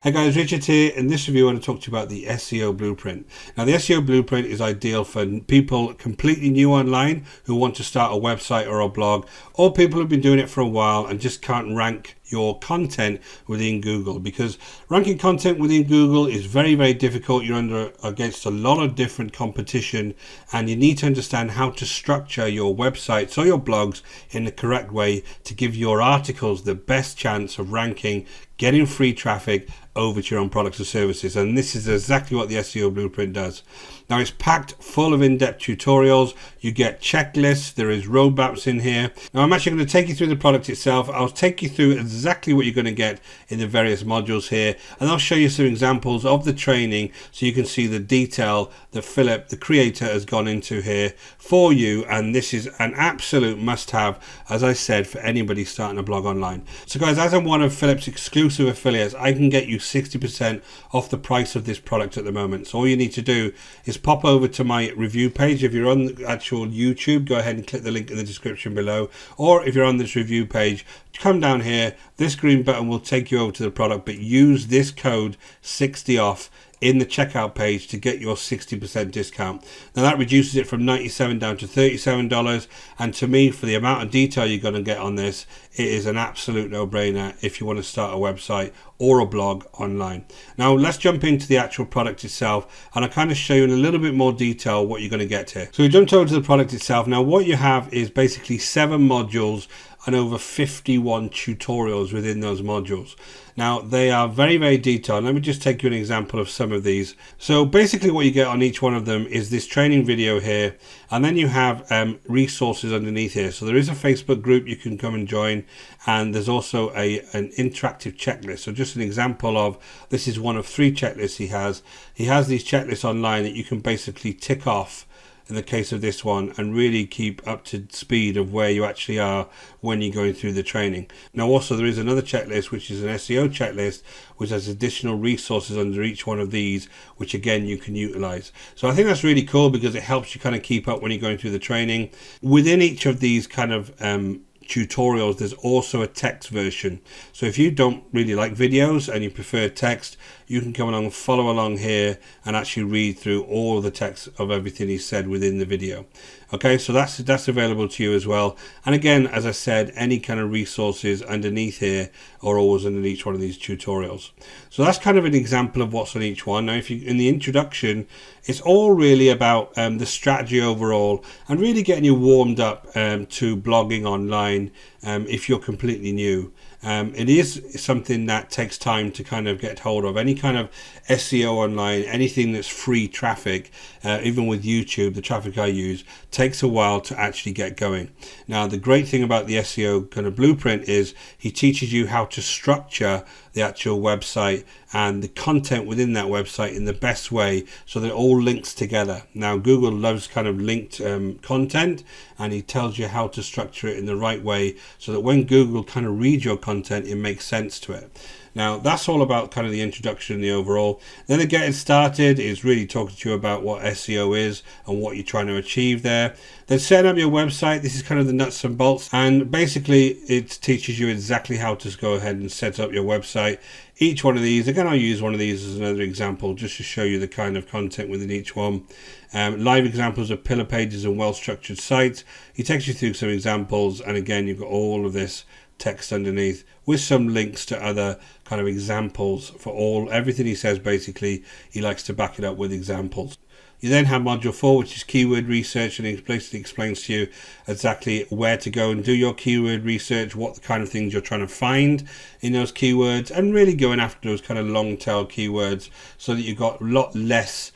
Hey guys, Richard here. In this review I want to talk to you about the SEO Blueprint. Now the SEO Blueprint is ideal for people completely new online who want to start a website or a blog, or people who've been doing it for a while and just can't rank your content within Google, because ranking content within Google is very difficult. You're against a lot of different competition, and you need to understand how to structure your websites or your blogs in the correct way to give your articles the best chance of ranking, getting free traffic over to your own products or services. And this is exactly what the SEO Blueprint does. Now it's packed full of in-depth tutorials. You get checklists, there is roadmaps in here. Now I'm actually going to take you through the product itself. I'll take you through exactly what you're going to get in the various modules here, and I'll show you some examples of the training so you can see the detail that Philip, the creator, has gone into here for you. And this is an absolute must-have, as I said, for anybody starting a blog online. So guys, as I'm one of Philip's exclusive affiliates, I can get you 60% off the price of this product at the moment. So all you need to do is pop over to my review page. If you're on the actual YouTube, go ahead and click the link in the description below, or if you're on this review page, come down here. This green button will take you over to the product, but use this code 60 off in the checkout page to get your 60% discount. Now that reduces it from $97 down to $37, and to me, for the amount of detail you're going to get on this, it is an absolute no-brainer if you want to start a website or a blog online. Now let's jump into the actual product itself, and I'll kind of show you in a little bit more detail what you're going to get here. So we jumped over to the product itself. Now what you have is basically 7 modules and over 51 tutorials within those modules. Now they are very detailed. Let me just take you an example of some of these. So basically what you get on each one of them is this training video here, and then you have resources underneath here. So there is a Facebook group you can come and join, and there's also an interactive checklist. So just an example of, this is one of 3 checklists he has. He has these checklists online that you can basically tick off in the case of this one, and really keep up to speed of where you actually are when you're going through the training. Now also there is another checklist, which is an SEO checklist, which has additional resources under each one of these, which again you can utilize. So I think that's really cool because it helps you kind of keep up when you're going through the training. Within each of these kind of tutorials, there's also a text version. So if you don't really like videos and you prefer text, you can come along and follow along here and actually read through all of the text of everything he said within the video. Okay, so that's available to you as well. And again, as I said, any kind of resources underneath here are always underneath each one of these tutorials. So that's kind of an example of what's on each one. Now, if you, in the introduction, it's all really about the strategy overall, and really getting you warmed up to blogging online if you're completely new. It is something that takes time to kind of get hold of. Any kind of SEO online, anything that's free traffic, even with YouTube, the traffic I use, takes a while to actually get going. Now, the great thing about the SEO kind of blueprint is he teaches you how to structure the actual website and the content within that website in the best way so that it all links together. Now, Google loves kind of linked content, and he tells you how to structure it in the right way so that when Google kind of reads your content, it makes sense to it. Now that's all about kind of the introduction and the overall. Then the getting started is really talking to you about what SEO is and what you're trying to achieve there. Then setting up your website. This is kind of the nuts and bolts, and basically it teaches you exactly how to go ahead and set up your website. Each one of these, again, I'll use one of these as another example just to show you the kind of content within each one. Live examples of pillar pages and well-structured sites. He takes you through some examples, and again, you've got all of this text underneath with some links to other kind of examples for everything he says. Basically, he likes to back it up with examples. You then have module 4, which is keyword research, and it basically explains to you exactly where to go and do your keyword research, what the kind of things you're trying to find in those keywords, and really going after those kind of long tail keywords so that you've got a lot less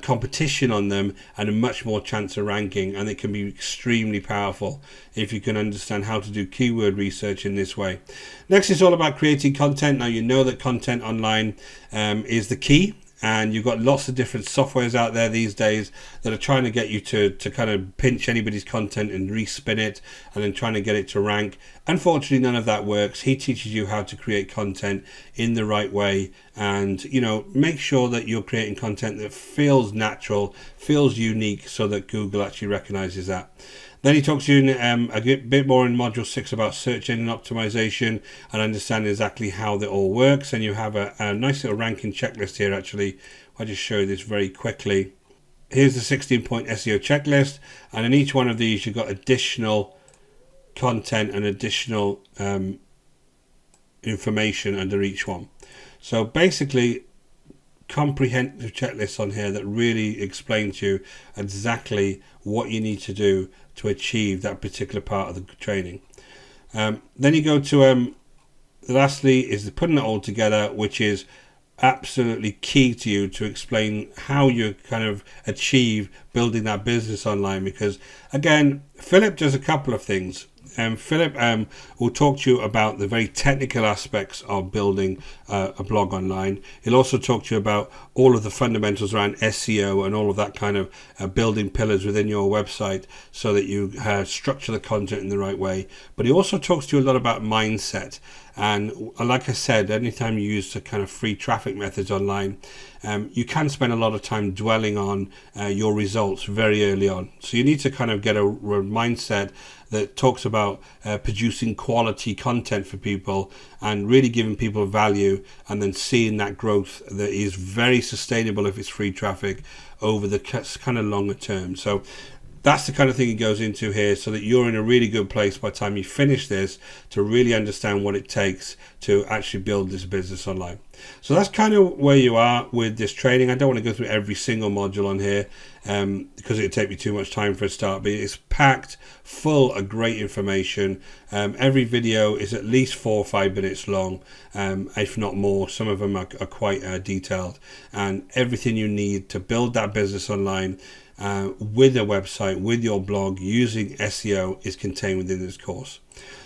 competition on them and a much more chance of ranking. And it can be extremely powerful if you can understand how to do keyword research in this way. Next is all about creating content. Now you know that content online is the key, and you've got lots of different softwares out there these days that are trying to get you to kind of pinch anybody's content and respin it and then trying to get it to rank. Unfortunately, none of that works. He teaches you how to create content in the right way, and make sure that you're creating content that feels natural, feels unique, so that Google actually recognizes that. Then he talks to you in, a bit more in module 6 about search engine optimization and understanding exactly how that all works. And you have a nice little ranking checklist here. Actually, I'll just show you this very quickly. Here's the 16-point SEO checklist, and in each one of these you've got additional content and additional information under each one. So basically, comprehensive checklists on here that really explain to you exactly what you need to do to achieve that particular part of the training. Then you go to lastly is the putting it all together, which is absolutely key to you to explain how you kind of achieve building that business online. Because again, Philip does a couple of things. Philip will talk to you about the very technical aspects of building a blog online. He'll also talk to you about all of the fundamentals around SEO and all of that kind of building pillars within your website so that you structure the content in the right way. But he also talks to you a lot about mindset. And like I said, anytime you use the kind of free traffic methods online, you can spend a lot of time dwelling on your results very early on. So you need to kind of get a mindset that talks about producing quality content for people and really giving people value, and then seeing that growth that is very sustainable if it's free traffic over the kind of longer term. So that's the kind of thing it goes into here, so that you're in a really good place by the time you finish this to really understand what it takes to actually build this business online. So that's kind of where you are with this training. I don't want to go through every single module on here because it would take me too much time for a start, but it's packed full of great information. Every video is at least 4 or 5 minutes long, if not more. Some of them are quite detailed, and everything you need to build that business online with a website, with your blog, using SEO is contained within this course.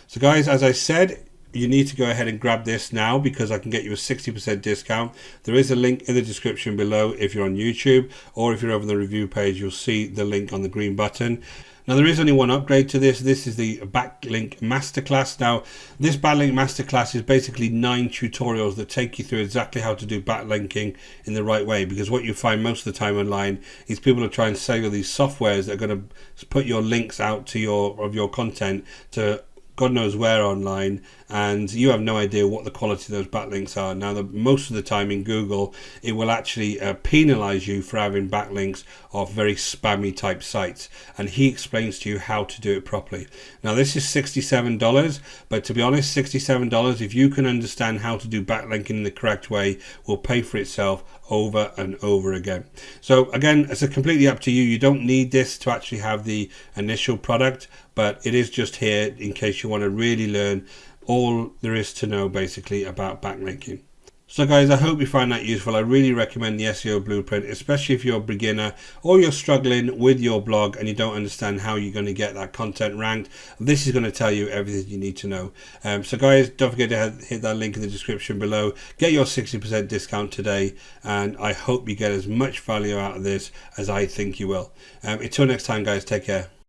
So guys, as I said, you need to go ahead and grab this now because I can get you a 60% discount. There is a link in the description below if you're on YouTube, or if you're over the review page, you'll see the link on the green button. Now, there is only one upgrade to this. This is the Backlink Masterclass. Now, this Backlink Masterclass is basically 9 tutorials that take you through exactly how to do backlinking in the right way. Because what you find most of the time online is people are trying to sell you these softwares that are going to put your links out to your content to God knows where online, and you have no idea what the quality of those backlinks are. Now, most of the time in Google, it will actually penalize you for having backlinks of very spammy type sites, and he explains to you how to do it properly. Now, this is $67, but to be honest, $67, if you can understand how to do backlinking in the correct way, will pay for itself over and over again. So again, it's completely up to you. You don't need this to actually have the initial product, but it is just here in case you want to really learn all there is to know basically about backlinking. So guys, I hope you find that useful. I really recommend the SEO Blueprint, especially if you're a beginner or you're struggling with your blog and you don't understand how you're going to get that content ranked. This is going to tell you everything you need to know. So guys, don't forget to hit that link in the description below. Get your 60% discount today, and I hope you get as much value out of this as I think you will. Until next time guys, take care.